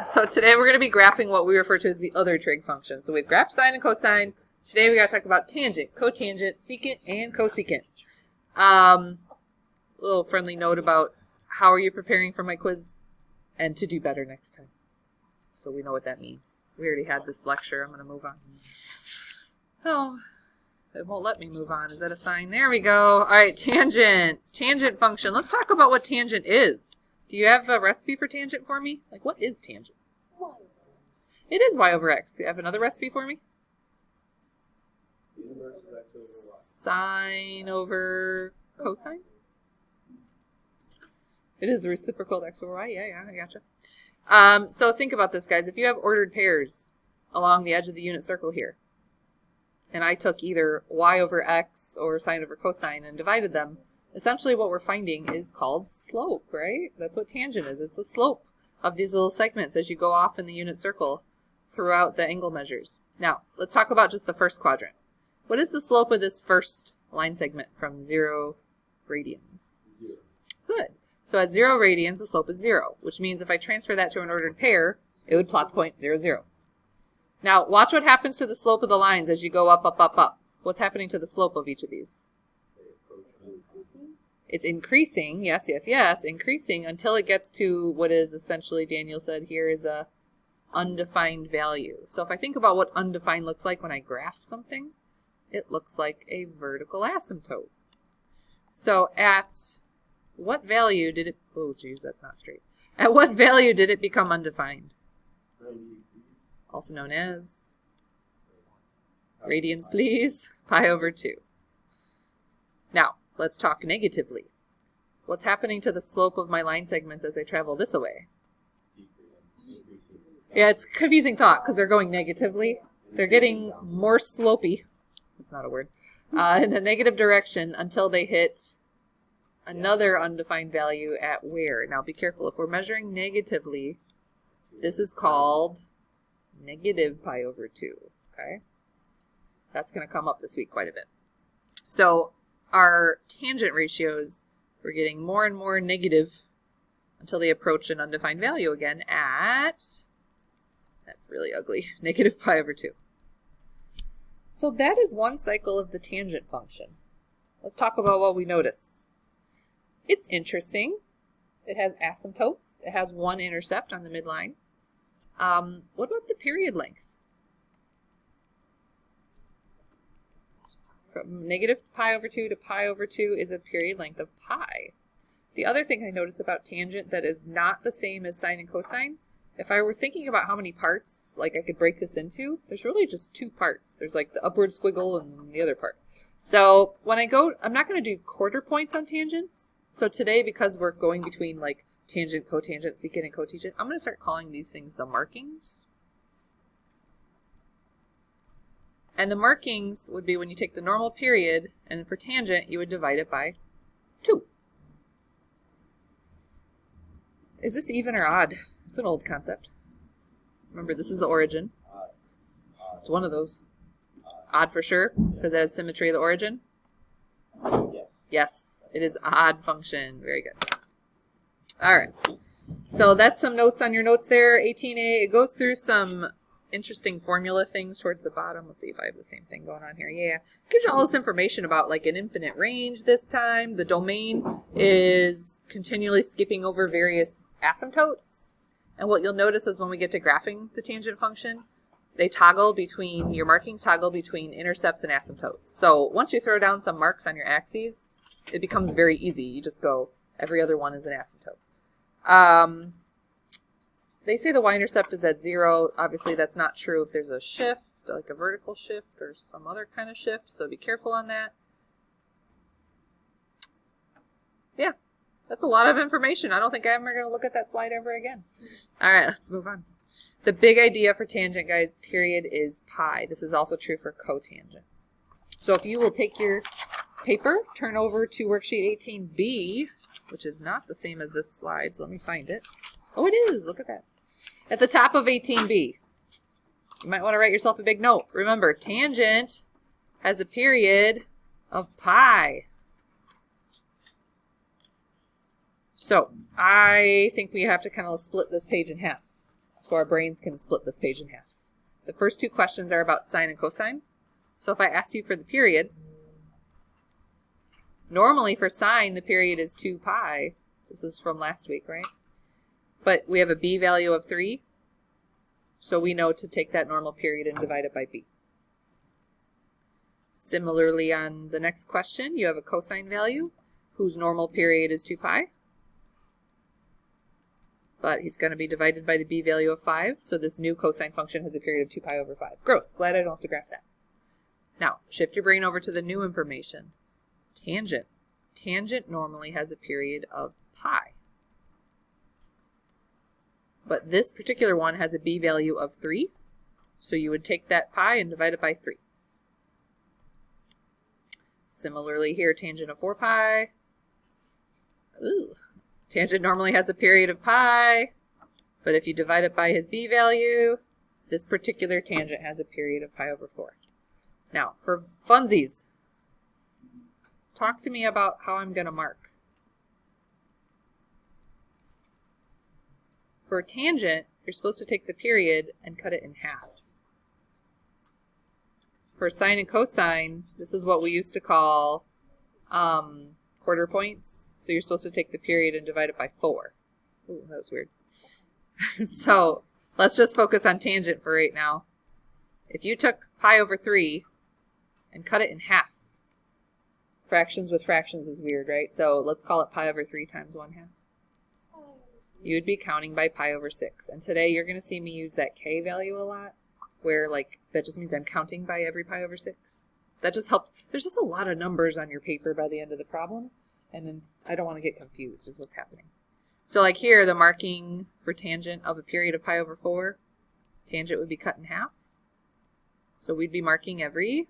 So today we're going to be graphing what we refer to as the other trig function. So we've graphed sine and cosine. Today we got to talk about tangent, cotangent, secant, and cosecant. A little friendly note about how are you preparing for my quiz and to do better next time. So we know what that means. We already had this lecture. I'm going to move on. Oh, it won't let me move on. Is that a sign? There we go. All right, tangent. Tangent function. Let's talk about what tangent is. Do you have a recipe for tangent for me? Like, what is tangent? It is y over x. Do you have another recipe for me? Sine over cosine? It is reciprocal to x over y. Yeah, I gotcha. So think about this, guys. If you have ordered pairs along the edge of the unit circle here, and I took either y over x or sine over cosine and divided them, essentially what we're finding is called slope, right? That's what tangent is. It's the slope of these little segments as you go off in the unit circle throughout the angle measures. Now, let's talk about just the first quadrant. What is the slope of this first line segment from 0 radians? 0. Good. So at 0 radians, the slope is 0, which means if I transfer that to an ordered pair, it would plot the point 0, 0. Now, watch what happens to the slope of the lines as you go up, up, up, up. What's happening to the slope of each of these? It's increasing, yes, increasing until it gets to what is essentially, Daniel said here, is a undefined value. So if I think about what undefined looks like when I graph something, it looks like a vertical asymptote. So at what value did it, oh geez, that's not straight. At what value did it become undefined? Also known as radians, please, pi over 2. Now, let's talk negatively. What's happening to the slope of my line segments as I travel this way? Yeah, it's a confusing thought because they're going negatively. They're getting more slopey. That's not a word. In a negative direction until they hit another undefined value at where? Now be careful. If we're measuring negatively, this is called negative pi over 2. Okay? That's going to come up this week quite a bit. So our tangent ratios, we're getting more and more negative until they approach an undefined value again at, that's really ugly, negative pi over 2. So that is one cycle of the tangent function. Let's talk about what we notice. It's interesting. It has asymptotes. It has one intercept on the midline. What about the period length? From negative pi over 2 to pi over 2 is a period length of pi. The other thing I notice about tangent that is not the same as sine and cosine, if I were thinking about how many parts like I could break this into, there's really just 2 parts. There's like the upward squiggle and then the other part. So when I go, I'm not going to do quarter points on tangents. So today, because we're going between like tangent, cotangent, secant, and cotangent, I'm going to start calling these things the markings. And the markings would be when you take the normal period, and for tangent, you would divide it by 2. Is this even or odd? It's an old concept. Remember, this is the origin. It's one of those. Odd for sure, because it has symmetry of the origin. Yes, it is odd function. Very good. All right. So that's some notes on your notes there. 18A, it goes through some interesting formula things towards the bottom. Let's see if I have the same thing going on here. Yeah. Gives you all this information about like an infinite range this time. The domain is continually skipping over various asymptotes. And what you'll notice is when we get to graphing the tangent function, they toggle between, your markings toggle between intercepts and asymptotes. So once you throw down some marks on your axes, it becomes very easy. You just go, every other one is an asymptote. They say the y-intercept is at 0. Obviously, that's not true if there's a shift, like a vertical shift or some other kind of shift, so be careful on that. Yeah, that's a lot of information. I don't think I'm ever going to look at that slide ever again. All right, let's move on. The big idea for tangent, guys, period, is pi. This is also true for cotangent. So if you will take your paper, turn over to worksheet 18B, which is not the same as this slide, so let me find it. Oh, it is. Look at that. At the top of 18B, you might want to write yourself a big note. Remember, tangent has a period of pi. So I think we have to kind of split this page in half. So our brains can split this page in half. The first two questions are about sine and cosine. So if I asked you for the period, normally for sine, the period is 2 pi. This is from last week, right? But we have a b value of 3. So we know to take that normal period and divide it by b. Similarly, on the next question, you have a cosine value whose normal period is 2 pi. But he's going to be divided by the b value of 5. So this new cosine function has a period of 2 pi over 5. Gross. Glad I don't have to graph that. Now, shift your brain over to the new information. Tangent. Tangent normally has a period of pi. But this particular one has a b value of 3. So you would take that pi and divide it by 3. Similarly here, tangent of 4 pi. Ooh. Tangent normally has a period of pi, but if you divide it by his b value, this particular tangent has a period of pi over 4. Now, for funsies, talk to me about how I'm going to mark. For a tangent, you're supposed to take the period and cut it in half. For sine and cosine, this is what we used to call quarter points. So you're supposed to take the period and divide it by 4. Ooh, that was weird. So let's just focus on tangent for right now. If you took pi over 3 and cut it in half, fractions with fractions is weird, right? So let's call it pi over 3 times 1/2. You would be counting by pi over 6. And today you're going to see me use that k value a lot, where like that just means I'm counting by every pi over 6. That just helps. There's just a lot of numbers on your paper by the end of the problem, and then I don't want to get confused is what's happening. So like here, the marking for tangent of a period of pi over 4, tangent would be cut in half. So we'd be marking every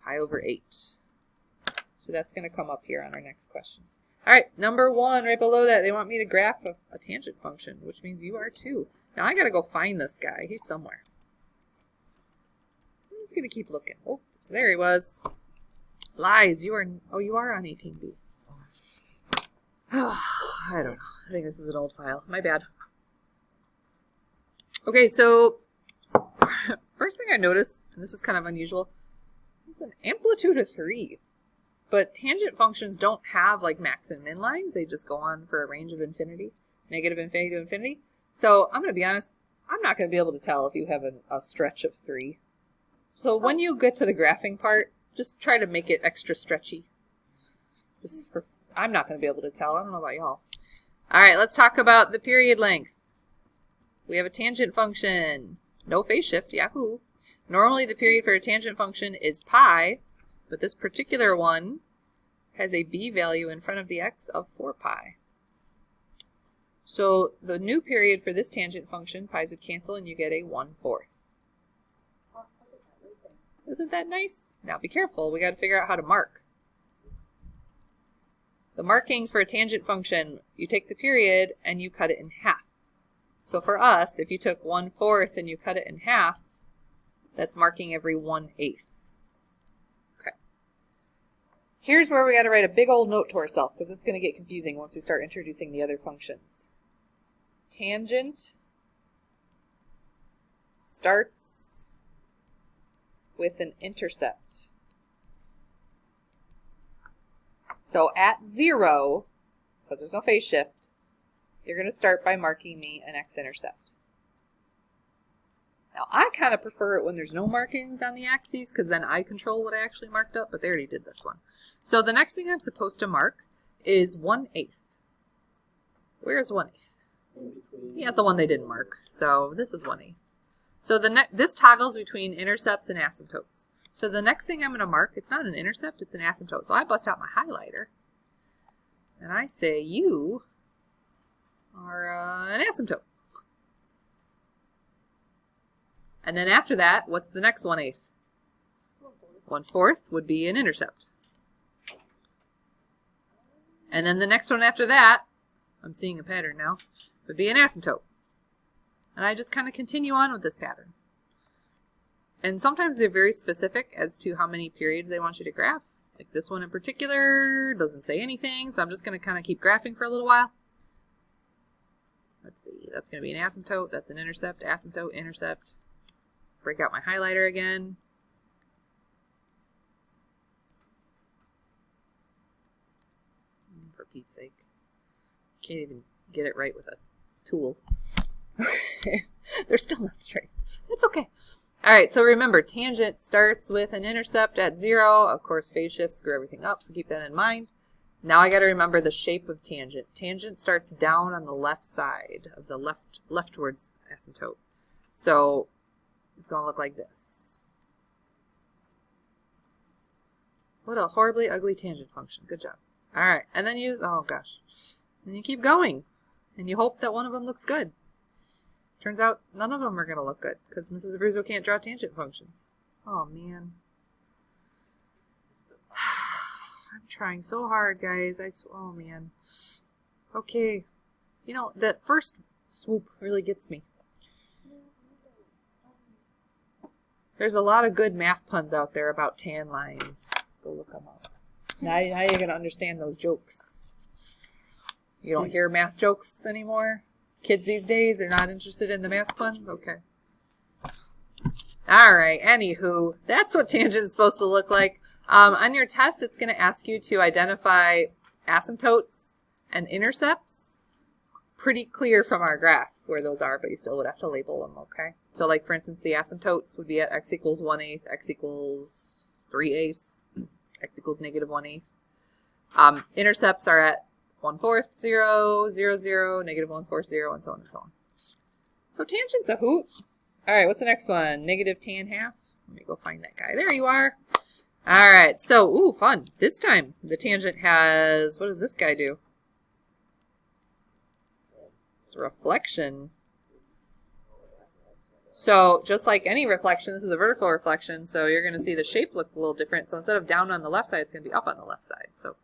pi over 8. So that's going to come up here on our next question. All right, number 1, right below that, they want me to graph a tangent function, which means you are too. Now I got to go find this guy. He's somewhere. I'm just going to keep looking. Oh, there he was. Lies, you are on 18B. I don't know. I think this is an old file. My bad. Okay, so first thing I noticed, and this is kind of unusual, is an amplitude of 3. But tangent functions don't have like max and min lines. They just go on for a range of infinity, negative infinity to infinity. So I'm going to be honest, I'm not going to be able to tell if you have a stretch of 3. So when you get to the graphing part, just try to make it extra stretchy. I'm not going to be able to tell. I don't know about y'all. All right, let's talk about the period length. We have a tangent function. No phase shift, yahoo. Normally the period for a tangent function is pi, but this particular one has a b value in front of the x of 4 pi. So the new period for this tangent function, pi's would cancel and you get a 1/4. Isn't that nice? Now be careful, we got to figure out how to mark. The markings for a tangent function, you take the period and you cut it in half. So for us, if you took 1/4 and you cut it in half, that's marking every 1/8. Okay. Here's where we got to write a big old note to ourselves because it's going to get confusing once we start introducing the other functions. Tangent starts with an intercept. So at 0, because there's no phase shift, you're going to start by marking me an x-intercept. Now I kind of prefer it when there's no markings on the axes because then I control what I actually marked up, but they already did this one. So the next thing I'm supposed to mark is 1/8. Where's 1/8? Yeah, the one they didn't mark. So this is 1/8. So this toggles between intercepts and asymptotes. So the next thing I'm going to mark, it's not an intercept, it's an asymptote. So I bust out my highlighter and I say you are an asymptote. And then after that, what's the next 1/8? 1/4 would be an intercept. And then the next one after that, I'm seeing a pattern now, would be an asymptote. And I just kind of continue on with this pattern. And sometimes they're very specific as to how many periods they want you to graph. Like this one in particular doesn't say anything, so I'm just going to kind of keep graphing for a little while. Let's see. exactly. That's going to be an asymptote. That's an intercept. Asymptote, intercept. Break out my highlighter again. For Pete's sake. Can't even get it right with a tool. They're still not straight. It's okay. All right, so remember, tangent starts with an intercept at 0. Of course, phase shifts screw everything up, so keep that in mind. Now I got to remember the shape of tangent. Tangent starts down on the left side of the leftwards asymptote. So it's going to look like this. What a horribly ugly tangent function. Good job. All right, and then use, oh gosh. And you keep going, and you hope that one of them looks good. Turns out none of them are going to look good, because Mrs. Abruzzo can't draw tangent functions. Oh, man. I'm trying so hard, guys. Oh, man. Okay. You know, that first swoop really gets me. There's a lot of good math puns out there about tan lines. Go look them up. Now you're going to understand those jokes. You don't hear math jokes anymore? Kids these days, they're not interested in the math puns? Okay. All right, anywho, that's what tangent is supposed to look like. On your test, it's going to ask you to identify asymptotes and intercepts. Pretty clear from our graph where those are, but you still would have to label them, okay? So like, for instance, the asymptotes would be at x equals 1/8, x equals 3/8, x equals -1/8. Intercepts are at 1/4, 0, 0, 0, -1/4, 0, and so on and so on. So tangent's a hoot. All right, what's the next one? Negative tan half. Let me go find that guy. There you are. All right, so, ooh, fun. This time, the tangent has, what does this guy do? It's a reflection. So, just like any reflection, this is a vertical reflection, so you're going to see the shape look a little different. So instead of down on the left side, it's going to be up on the left side. So,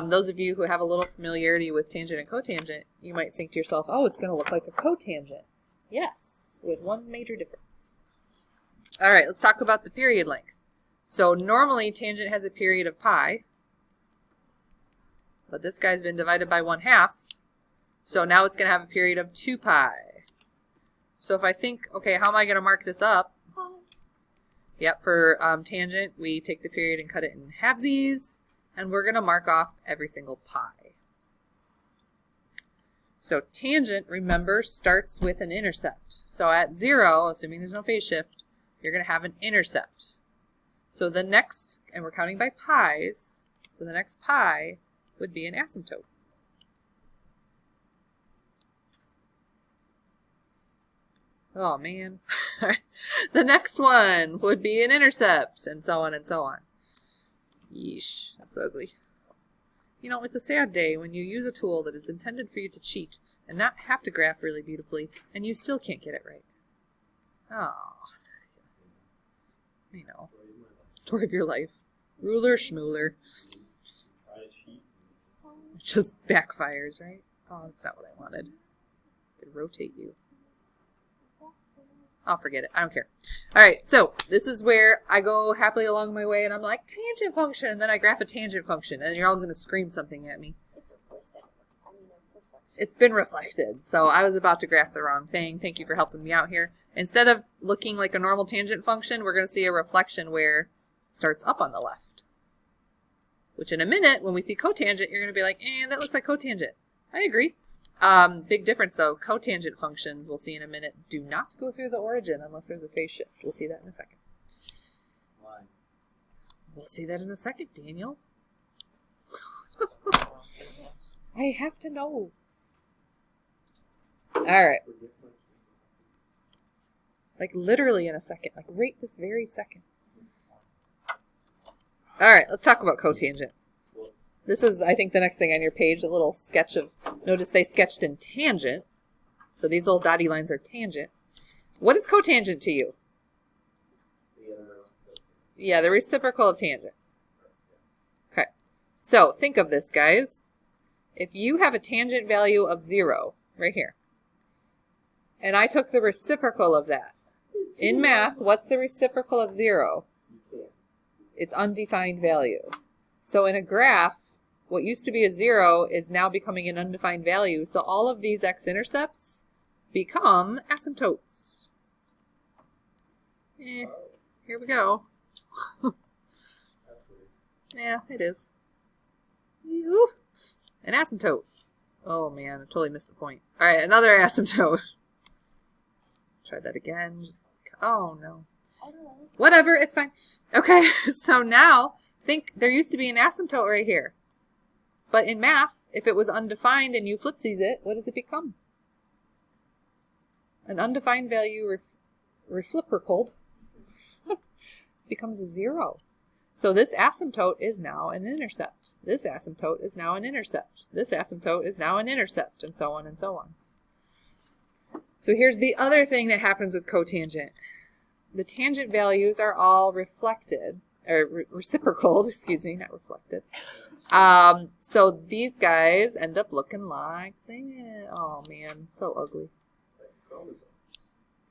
those of you who have a little familiarity with tangent and cotangent, you might think to yourself, oh, it's going to look like a cotangent. Yes, with one major difference. All right, let's talk about the period length. So normally tangent has a period of pi, but this guy's been divided by 1/2, so now it's going to have a period of 2 pi. So if I think, okay, how am I going to mark this up? Yep, for tangent, we take the period and cut it in halvesies. And we're going to mark off every single pi. So tangent, remember, starts with an intercept. So at 0, assuming there's no phase shift, you're going to have an intercept. So the next, and we're counting by pi's, so the next pi would be an asymptote. Oh, man. The next one would be an intercept, and so on and so on. Yeesh, that's ugly. You know, it's a sad day when you use a tool that is intended for you to cheat and not have to graph really beautifully, and you still can't get it right. Oh. I know. Story of your life. Ruler schmooler. It just backfires, right? Oh, that's not what I wanted. I could rotate you. I'll forget it. I don't care. All right, so this is where I go happily along my way, and I'm like, tangent function, and then I graph a tangent function, and you're all going to scream something at me. It's been reflected, so I was about to graph the wrong thing. Thank you for helping me out here. Instead of looking like a normal tangent function, we're going to see a reflection where it starts up on the left. Which in a minute, when we see cotangent, you're going to be like, that looks like cotangent. I agree. Big difference though, cotangent functions, we'll see in a minute, do not go through the origin unless there's a phase shift. We'll see that in a second. Why? We'll see that in a second, Daniel. I have to know. Alright. Like literally in a second, like right this very second. Alright, let's talk about cotangent. This is, I think, the next thing on your page, a little sketch of, notice they sketched in tangent. So these little dotty lines are tangent. What is cotangent to you? Yeah, the reciprocal of tangent. Okay, so think of this, guys. If you have a tangent value of 0, right here, and I took the reciprocal of that, in math, what's the reciprocal of 0? It's undefined value. So in a graph, what used to be a 0 is now becoming an undefined value. So all of these x-intercepts become asymptotes. Here we go. Yeah, it is. An asymptote. Oh man, I totally missed the point. All right, another asymptote. Try that again. Just, oh no. Whatever, it's fine. Okay, so now think there used to be an asymptote right here. But in math, if it was undefined and you flipsies it, what does it become? An undefined value reflippercled becomes a 0. So this asymptote is now an intercept. This asymptote is now an intercept. This asymptote is now an intercept, and so on and so on. So here's the other thing that happens with cotangent. The tangent values are all reflected, or reciprocaled, excuse me, not reflected. So these guys end up looking like that. Oh man, so ugly.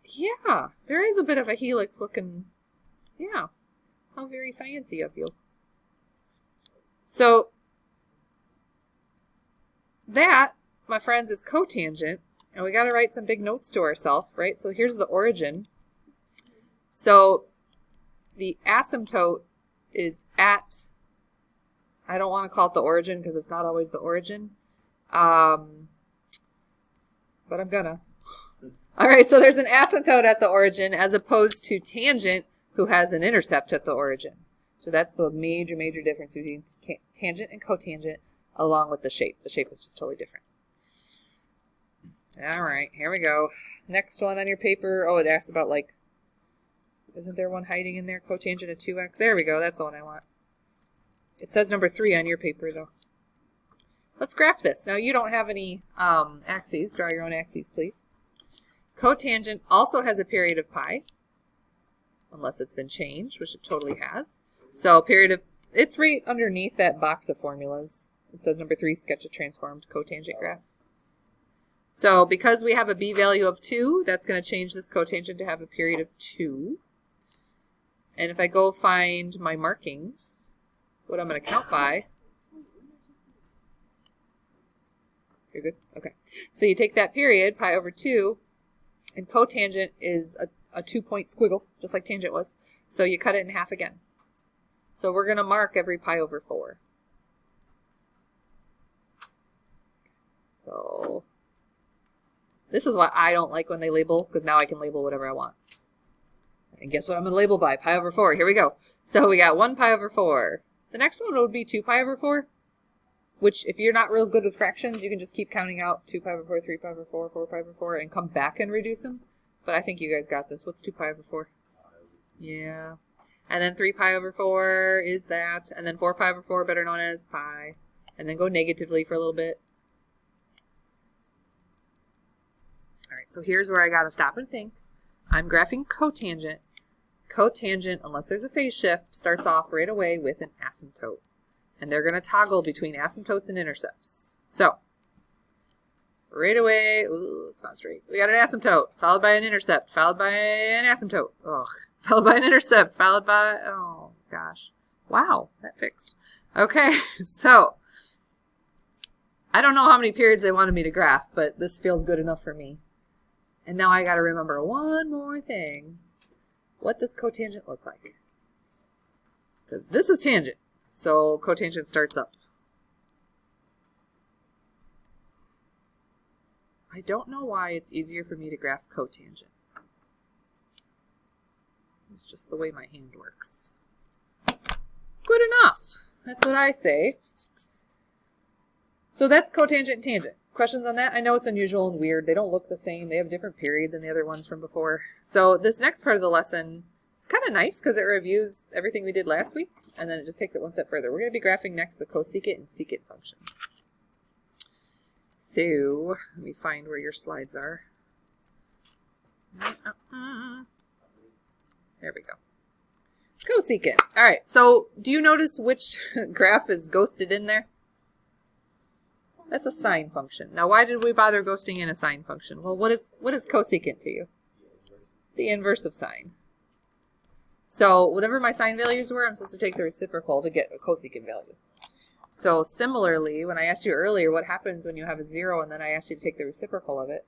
Yeah, there is a bit of a helix looking, yeah. How very sciencey of you. So that, my friends, is cotangent. And we got to write some big notes to ourselves, right? So here's the origin. So the asymptote is at, I don't want to call it the origin because it's not always the origin. But I'm gonna. All right, so there's an asymptote at the origin as opposed to tangent, who has an intercept at the origin. So that's the major, major difference between tangent and cotangent, along with the shape. The shape is just totally different. All right, here we go. Next one on your paper. Oh, it asks about, like, isn't there one hiding in there? Cotangent of 2x. There we go. That's the one I want. It says number 3 on your paper, though. Let's graph this. Now, you don't have any axes. Draw your own axes, please. Cotangent also has a period of pi, unless it's been changed, which it totally has. So period of, it's right underneath that box of formulas. It says number 3, sketch a transformed cotangent graph. So because we have a b value of 2, that's going to change this cotangent to have a period of 2. And if I go find my markings, what I'm going to count by, you're good? Okay. So you take that period, pi over 2, and cotangent is a 2-point squiggle, just like tangent was. So you cut it in half again. So we're going to mark every pi over 4. So this is what I don't like when they label, because now I can label whatever I want. And guess what I'm going to label by? Pi over 4. Here we go. So we got 1 pi over 4. The next one would be 2 pi over 4, which if you're not real good with fractions, you can just keep counting out 2 pi over 4, 3 pi over 4, 4 pi over 4, and come back and reduce them. But I think you guys got this. What's 2 pi over 4? Yeah. And then 3 pi over 4 is that. And then 4 pi over 4, better known as pi. And then go negatively for a little bit. All right, so here's where I got to stop and think. I'm graphing cotangent. Cotangent, unless there's a phase shift, starts off right away with an asymptote. And they're going to toggle between asymptotes and intercepts. So right away, ooh, it's not straight. We got an asymptote, followed by an intercept, followed by an asymptote. Ugh. Followed by an intercept, followed by, oh gosh. Wow, that fixed. Okay, so I don't know how many periods they wanted me to graph, but this feels good enough for me. And now I got to remember one more thing. What does cotangent look like? Because this is tangent, so cotangent starts up. I don't know why it's easier for me to graph cotangent. It's just the way my hand works. Good enough. That's what I say. So that's cotangent and tangent. Questions on that? I know it's unusual and weird. They don't look the same. They have a different period than the other ones from before. So this next part of the lesson is kind of nice because it reviews everything we did last week, and then it just takes it one step further. We're going to be graphing next the cosecant and secant functions. So let me find where your slides are. There we go. Cosecant. All right, so do you notice which graph is ghosted in there? That's a sine function. Now, why did we bother ghosting in a sine function? Well, what is cosecant to you? The inverse of sine. So whatever my sine values were, I'm supposed to take the reciprocal to get a cosecant value. So similarly, when I asked you earlier what happens when you have a 0 and then I asked you to take the reciprocal of it,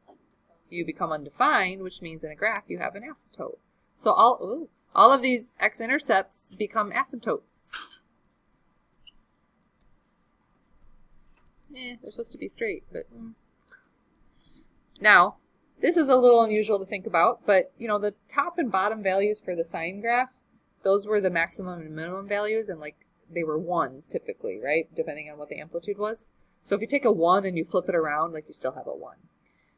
you become undefined, which means in a graph you have an asymptote. So all of these x-intercepts become asymptotes. They're supposed to be straight, but... Now, this is a little unusual to think about, but you know, the top and bottom values for the sine graph, those were the maximum and minimum values, and like they were ones typically, right? Depending on what the amplitude was. So if you take a 1 and you flip it around, like you still have a 1.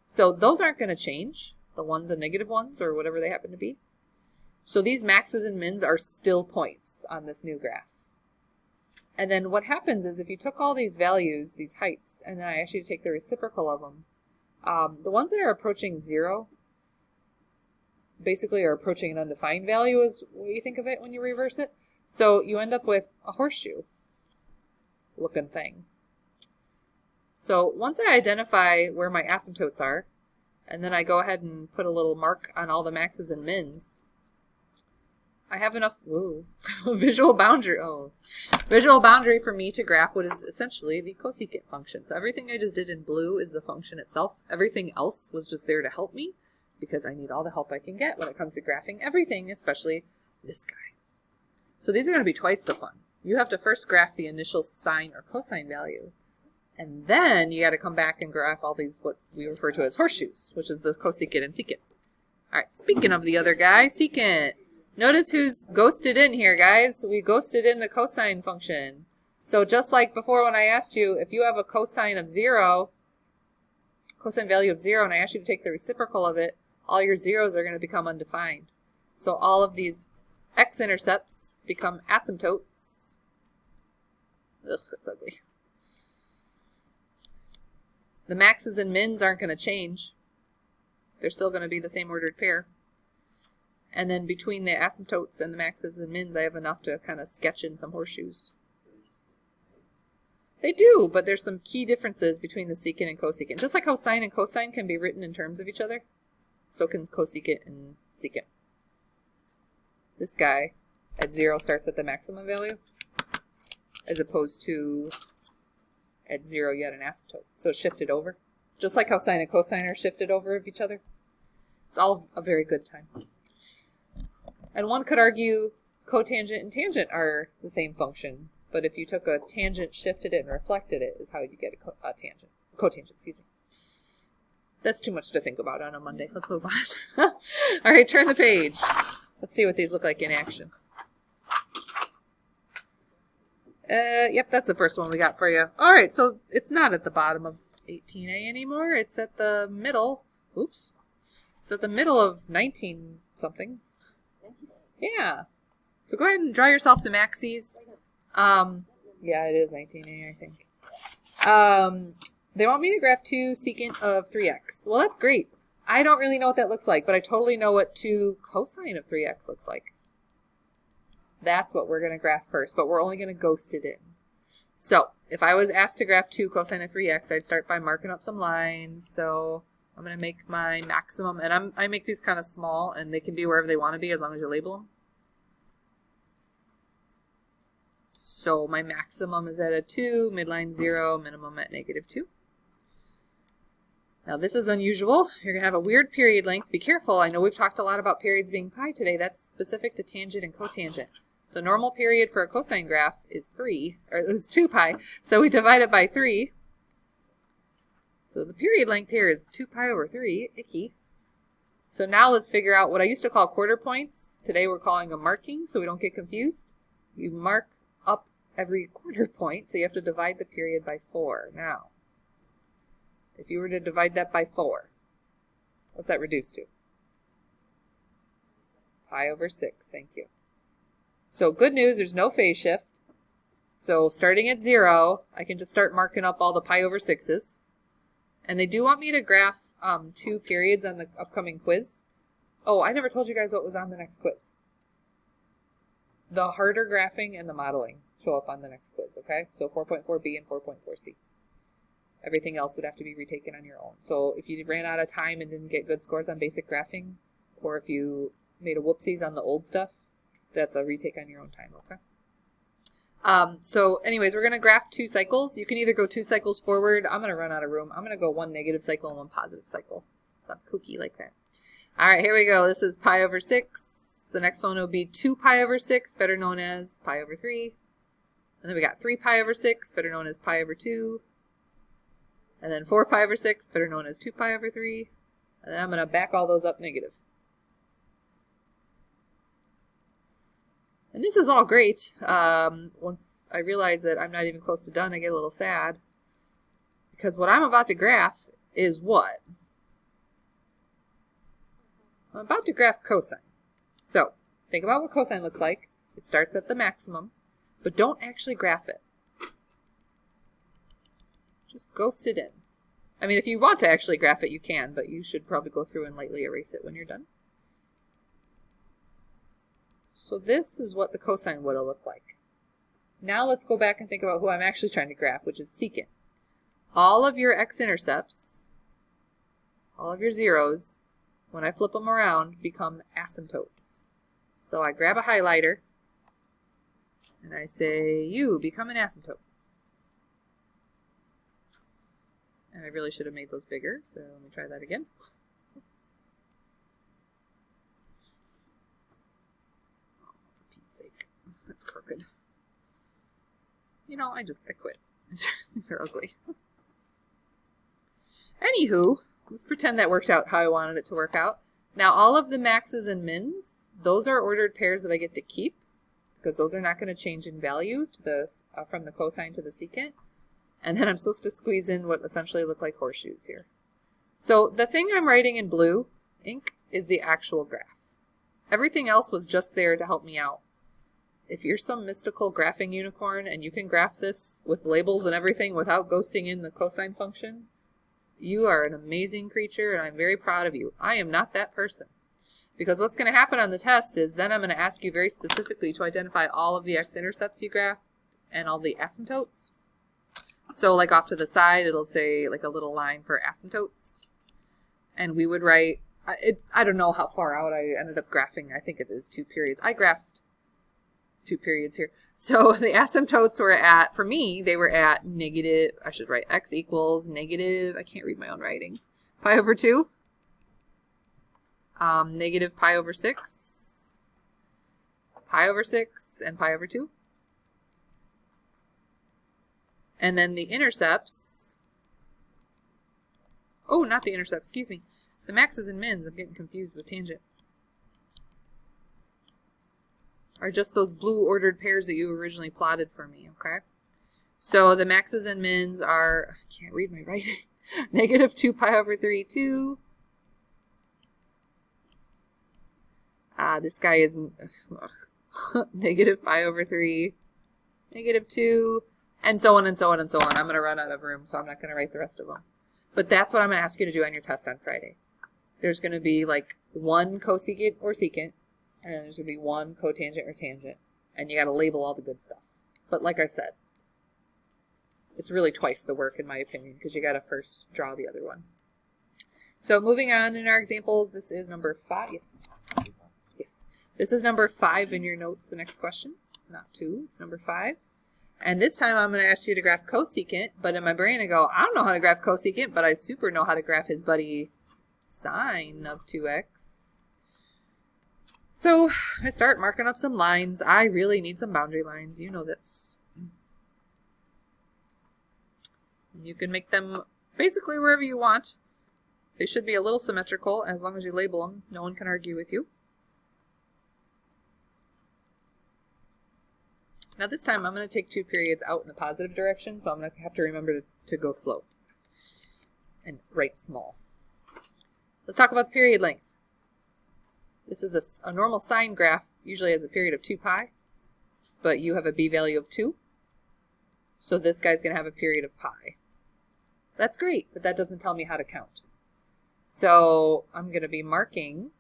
So those aren't going to change, the ones and negative ones or whatever they happen to be. So these maxes and mins are still points on this new graph. And then what happens is if you took all these values, these heights, and then I asked you to take the reciprocal of them, the ones that are approaching 0 basically are approaching an undefined value is what you think of it when you reverse it. So you end up with a horseshoe looking thing. So once I identify where my asymptotes are, and then I go ahead and put a little mark on all the maxes and mins, I have enough visual boundary for me to graph what is essentially the cosecant function. So everything I just did in blue is the function itself. Everything else was just there to help me because I need all the help I can get when it comes to graphing everything, especially this guy. So these are going to be twice the fun. You have to first graph the initial sine or cosine value, and then you got to come back and graph all these what we refer to as horseshoes, which is the cosecant and secant. All right, speaking of the other guy, secant. Notice who's ghosted in here, guys. We ghosted in the cosine function. So just like before when I asked you, if you have a cosine of 0, cosine value of 0, and I asked you to take the reciprocal of it, all your zeros are going to become undefined. So all of these x-intercepts become asymptotes. Ugh, that's ugly. The maxes and mins aren't going to change. They're still going to be the same ordered pair. And then between the asymptotes and the maxes and mins, I have enough to kind of sketch in some horseshoes. They do, but there's some key differences between the secant and cosecant. Just like how sine and cosine can be written in terms of each other, so can cosecant and secant. This guy at 0 starts at the maximum value, as opposed to at 0 you had an asymptote. So it's shifted over. Just like how sine and cosine are shifted over of each other. It's all a very good time. And one could argue cotangent and tangent are the same function, but if you took a tangent, shifted it, and reflected it, is how you get a tangent. Cotangent, excuse me. That's too much to think about on a Monday. Let's move on. All right, turn the page. Let's see what these look like in action. Yep, that's the first one we got for you. All right, so it's not at the bottom of 18A anymore. It's at the middle. Oops. It's at the middle of 19-something. Yeah. So go ahead and draw yourself some axes. Yeah, it is 19A, I think. They want me to graph 2 secant of 3x. Well, that's great. I don't really know what that looks like, but I totally know what 2 cosine of 3x looks like. That's what we're going to graph first, but we're only going to ghost it in. So if I was asked to graph 2 cosine of 3x, I'd start by marking up some lines. So I'm going to make my maximum, and I make these kind of small, and they can be wherever they want to be as long as you label them. So my maximum is at a 2, midline 0, minimum at -2. Now this is unusual. You're going to have a weird period length. Be careful. I know we've talked a lot about periods being pi today. That's specific to tangent and cotangent. The normal period for a cosine graph is 2 pi. So we divide it by 3. So the period length here is 2 pi over 3. Icky. So now let's figure out what I used to call quarter points. Today we're calling them marking so we don't get confused. You mark up every quarter point, so you have to divide the period by 4. Now, if you were to divide that by 4, what's that reduce to? Pi over 6, thank you. So good news, there's no phase shift. So starting at 0, I can just start marking up all the pi over 6's. And they do want me to graph 2 periods on the upcoming quiz. Oh, I never told you guys what was on the next quiz. The harder graphing and the modeling show up on the next quiz, okay? So 4.4b and 4.4c. Everything else would have to be retaken on your own. So if you ran out of time and didn't get good scores on basic graphing, or if you made a whoopsies on the old stuff, that's a retake on your own time, okay? So anyways, we're going to graph 2 cycles. You can either go 2 cycles forward. I'm going to run out of room. I'm going to go 1 negative cycle and 1 positive cycle. Stop kooky like that. All right, here we go. This is pi over 6. The next one will be 2 pi over 6, better known as pi over 3. And then we got 3 pi over 6, better known as pi over 2. And then 4 pi over 6, better known as 2 pi over 3. And then I'm going to back all those up negative. And this is all great. Once I realize that I'm not even close to done, I get a little sad. Because what I'm about to graph is what? I'm about to graph cosine. So, think about what cosine looks like. It starts at the maximum, but don't actually graph it. Just ghost it in. I mean, if you want to actually graph it, you can, but you should probably go through and lightly erase it when you're done. So this is what the cosine would have looked like. Now let's go back and think about who I'm actually trying to graph, which is secant. All of your x-intercepts, all of your zeros, when I flip them around, become asymptotes. So I grab a highlighter, and I say, you become an asymptote. And I really should have made those bigger, so let me try that again. Oh, for Pete's sake. That's crooked. You know, I quit. These are ugly. Anywho, let's pretend that worked out how I wanted it to work out. Now, all of the maxes and mins, those are ordered pairs that I get to keep, because those are not going to change in value to the from the cosine to the secant. And then I'm supposed to squeeze in what essentially look like horseshoes here. So the thing I'm writing in blue ink is the actual graph. Everything else was just there to help me out. If you're some mystical graphing unicorn and you can graph this with labels and everything without ghosting in the cosine function, you are an amazing creature and I'm very proud of you. I am not that person. Because what's going to happen on the test is then I'm going to ask you very specifically to identify all of the x-intercepts you graph and all the asymptotes. So like off to the side, it'll say like a little line for asymptotes. And we would write, I don't know how far out I ended up graphing. I think it is 2 periods. I graphed 2 periods here. So the asymptotes were at, for me, they were at negative, I should write x equals negative, I can't read my own writing, pi over 2, negative pi over 6, pi over 6, and pi over 2. And then the intercepts, oh, not the intercepts, excuse me, the maxes and mins, I'm getting confused with tangent, are just those blue ordered pairs that you originally plotted for me, okay? So the maxes and mins are, I can't read my writing, negative 2 pi over 3, 2. This guy is negative pi over 3, negative 2, and so on and so on and so on. I'm going to run out of room, so I'm not going to write the rest of them. But that's what I'm going to ask you to do on your test on Friday. There's going to be like one cosecant or secant, and then there's going to be one cotangent or tangent. And you got to label all the good stuff. But like I said, it's really twice the work in my opinion, because you got to first draw the other one. So moving on in our examples, this is number 5. Yes. Yes. This is number 5 in your notes, the next question. Not 2, it's number 5. And this time I'm going to ask you to graph cosecant, but in my brain I go, I don't know how to graph cosecant, but I super know how to graph his buddy sine of 2x. So I start marking up some lines. I really need some boundary lines. You know this. You can make them basically wherever you want. They should be a little symmetrical as long as you label them. No one can argue with you. Now this time I'm going to take 2 periods out in the positive direction, so I'm going to have to remember to go slow and write small. Let's talk about the period length. This is a normal sine graph, usually has a period of 2 pi, but you have a b value of 2, so this guy's going to have a period of pi. That's great, but that doesn't tell me how to count. So I'm going to be marking,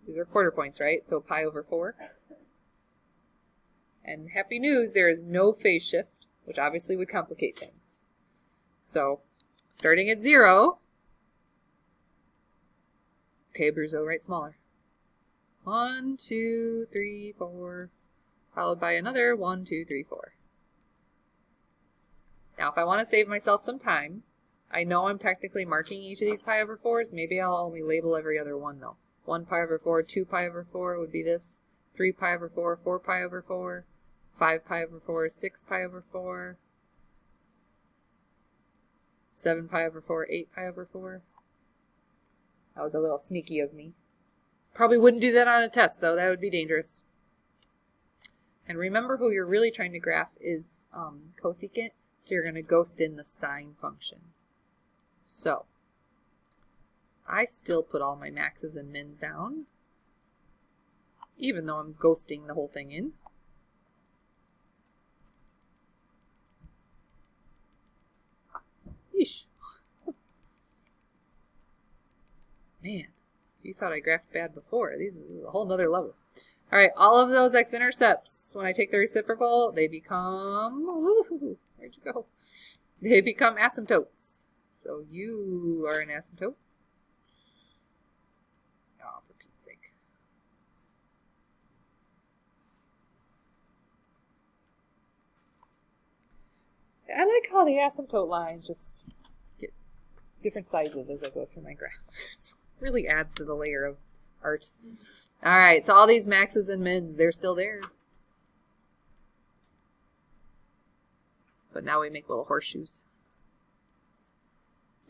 these are quarter points, right? So pi over 4. And happy news, there is no phase shift, which obviously would complicate things. So starting at 0, okay, Bruzo, write smaller. 1, 2, 3, 4, followed by another 1, 2, 3, 4. Now, if I want to save myself some time, I know I'm technically marking each of these pi over 4s. Maybe I'll only label every other one though. 1 pi over 4, 2 pi over 4 would be this. 3 pi over 4, 4 pi over 4, 5 pi over 4, 6 pi over 4, 7 pi over 4, 8 pi over 4. That was a little sneaky of me. Probably wouldn't do that on a test though. That would be dangerous. And remember who you're really trying to graph is cosecant. So you're going to ghost in the sine function. So I still put all my maxes and mins down, even though I'm ghosting the whole thing in. Yeesh. Man, you thought I graphed bad before. This is a whole nother level. All right, all of those x-intercepts, when I take the reciprocal, they become, woohoo, where'd you go? They become asymptotes. So you are an asymptote. Oh, for Pete's sake. I like how the asymptote lines just get different sizes as I go through my graph. It really adds to the layer of art. All right, so all these maxes and mins, they're still there. But now we make little horseshoes.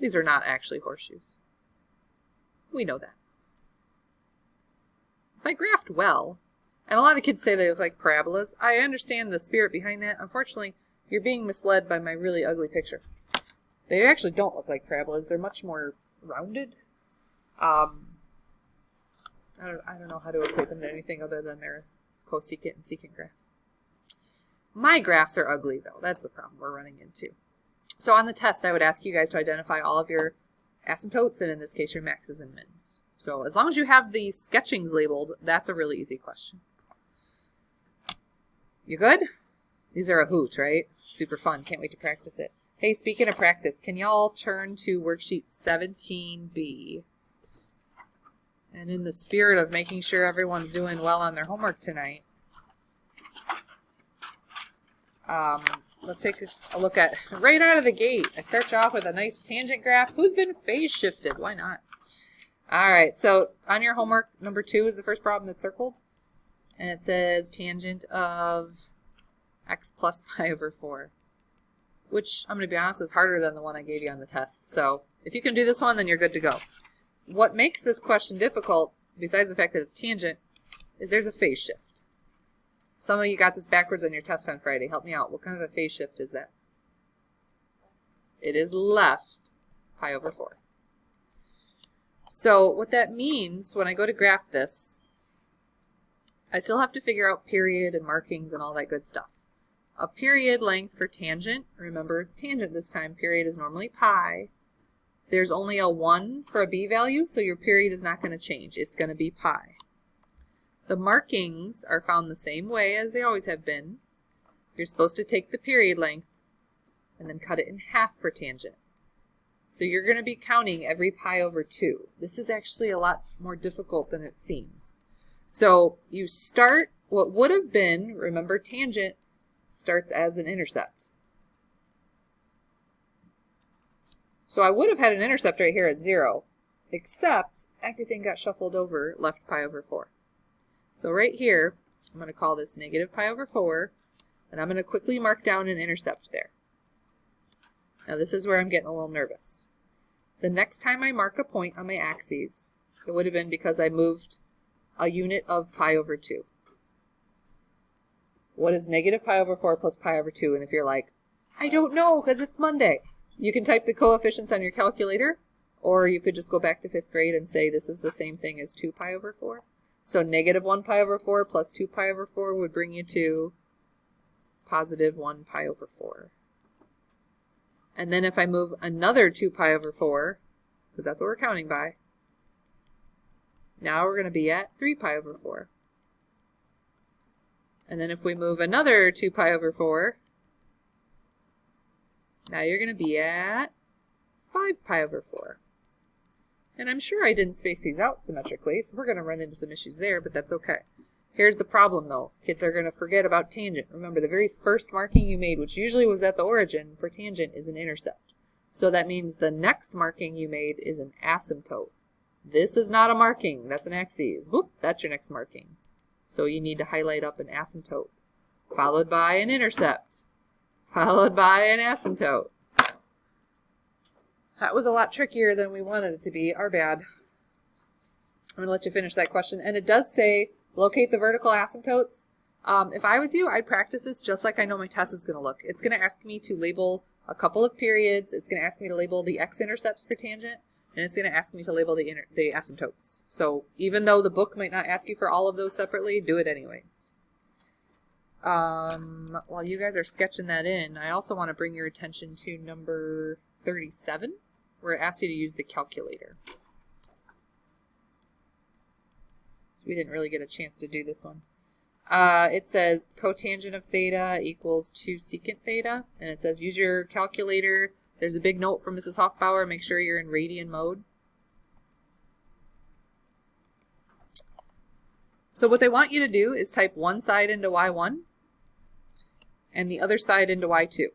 These are not actually horseshoes. We know that. If I graphed well, and a lot of kids say they look like parabolas, I understand the spirit behind that. Unfortunately, you're being misled by my really ugly picture. They actually don't look like parabolas. They're much more rounded. I don't know how to equate them to anything other than their cosecant and secant graph. My graphs are ugly, though. That's the problem we're running into. So on the test, I would ask you guys to identify all of your asymptotes, and in this case, your maxes and mins. So as long as you have the sketchings labeled, that's a really easy question. You good? These are a hoot, right? Super fun. Can't wait to practice it. Hey, speaking of practice, can y'all turn to worksheet 17B? And in the spirit of making sure everyone's doing well on their homework tonight, let's take a look at, right out of the gate, I start you off with a nice tangent graph. Who's been phase shifted? Why not? All right, so on your homework, number 2 is the first problem that's circled. And it says tangent of x plus pi over 4, which, I'm going to be honest, is harder than the one I gave you on the test. So if you can do this one, then you're good to go. What makes this question difficult, besides the fact that it's tangent, is there's a phase shift. Some of you got this backwards on your test on Friday. Help me out. What kind of a phase shift is that? It is left pi over 4. So what that means when I go to graph this, I still have to figure out period and markings and all that good stuff. A period length for tangent, remember it's tangent this time, period is normally pi. There's only a 1 for a b value, so your period is not going to change. It's going to be pi. The markings are found the same way as they always have been. You're supposed to take the period length and then cut it in half for tangent. So you're going to be counting every pi over 2. This is actually a lot more difficult than it seems. So you start what would have been, remember tangent starts as an intercept. So I would have had an intercept right here at 0, except everything got shuffled over, left pi over 4. So right here, I'm going to call this negative pi over 4, and I'm going to quickly mark down an intercept there. Now this is where I'm getting a little nervous. The next time I mark a point on my axes, it would have been because I moved a unit of pi over 2. What is negative pi over 4 plus pi over 2? And if you're like, I don't know because it's Monday, you can type the coefficients on your calculator, or you could just go back to 5th grade and say this is the same thing as 2 pi over 4. So negative 1 pi over 4 plus 2 pi over 4 would bring you to positive 1 pi over 4. And then if I move another 2 pi over 4, because that's what we're counting by, now we're going to be at 3 pi over 4. And then if we move another 2 pi over 4, now you're going to be at 5 pi over 4. And I'm sure I didn't space these out symmetrically, so we're going to run into some issues there, but that's okay. Here's the problem, though. Kids are going to forget about tangent. Remember, the very first marking you made, which usually was at the origin for tangent, is an intercept. So that means the next marking you made is an asymptote. This is not a marking, that's an axis. Whoop, that's your next marking. So you need to highlight up an asymptote, followed by an intercept, followed by an asymptote. That was a lot trickier than we wanted it to be, our bad. I'm going to let you finish that question. And it does say, locate the vertical asymptotes. If I was you, I'd practice this just like I know my test is going to look. It's going to ask me to label a couple of periods. It's going to ask me to label the x-intercepts per tangent. And it's going to ask me to label the asymptotes. So even though the book might not ask you for all of those separately, do it anyways. While you guys are sketching that in, I also want to bring your attention to number 37, where it asks you to use the calculator. We didn't really get a chance to do this one. It says cotangent of theta equals 2 secant theta, and it says use your calculator. There's a big note from Mrs. Hoffbauer, make sure you're in radian mode. So what they want you to do is type one side into y1 and the other side into y2.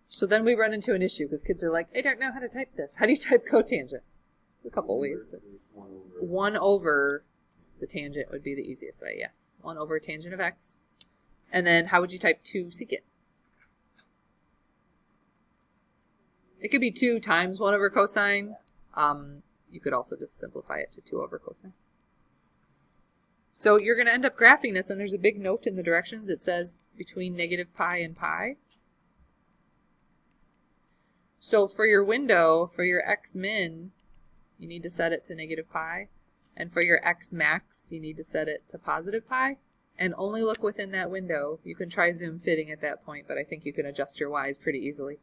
So then we run into an issue because kids are like, I don't know how to type this. How do you type cotangent? A couple ways, but 1 over the tangent would be the easiest way, yes. 1 over tangent of x. And then how would you type 2 secant? It could be 2 times 1 over cosine. You could also just simplify it to 2 over cosine. So you're going to end up graphing this, and there's a big note in the directions. It says between negative pi and pi. So for your window, for your x min, you need to set it to negative pi. And for your x max, you need to set it to positive pi. And only look within that window. You can try zoom fitting at that point, but I think you can adjust your y's pretty easily.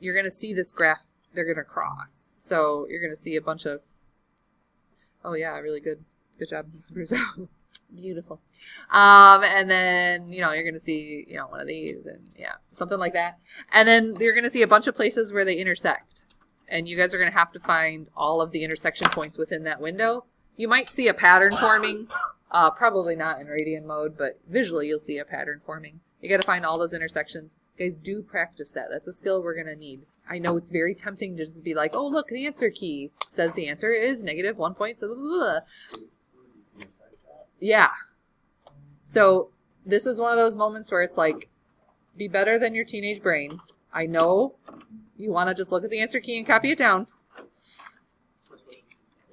You're going to see this graph, they're going to cross. So you're going to see a bunch of, oh yeah, really good. Good job, Bruce. Beautiful. And then, you're going to see, one of these and yeah, something like that. And then you're going to see a bunch of places where they intersect. And you guys are going to have to find all of the intersection points within that window. You might see a pattern forming, probably not in radian mode, but visually you'll see a pattern forming. You got to find all those intersections. Guys, do practice that. That's a skill we're going to need. I know it's very tempting to just be like, oh, look, the answer key says the answer is negative 1 point. Yeah. So this is one of those moments where it's like, be better than your teenage brain. I know you want to just look at the answer key and copy it down.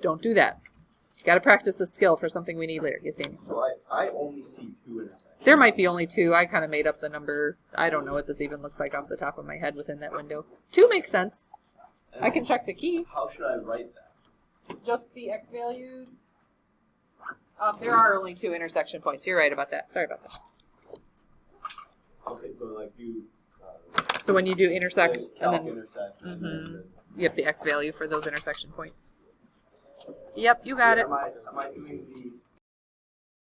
Don't do that. You got to practice the skill for something we need later. Yes, Danny. So I only see 2 intersections. There might be only 2. I kind of made up the number. I don't know what this even looks like off the top of my head within that window. 2 makes sense. I can check the key. How should I write that? Just the x values. There are only 2 intersection points. You're right about that. Sorry about that. Okay, so like you... So when you do intersect, and then intersect, you have the x value for those intersection points. Yep, you got it. Am I doing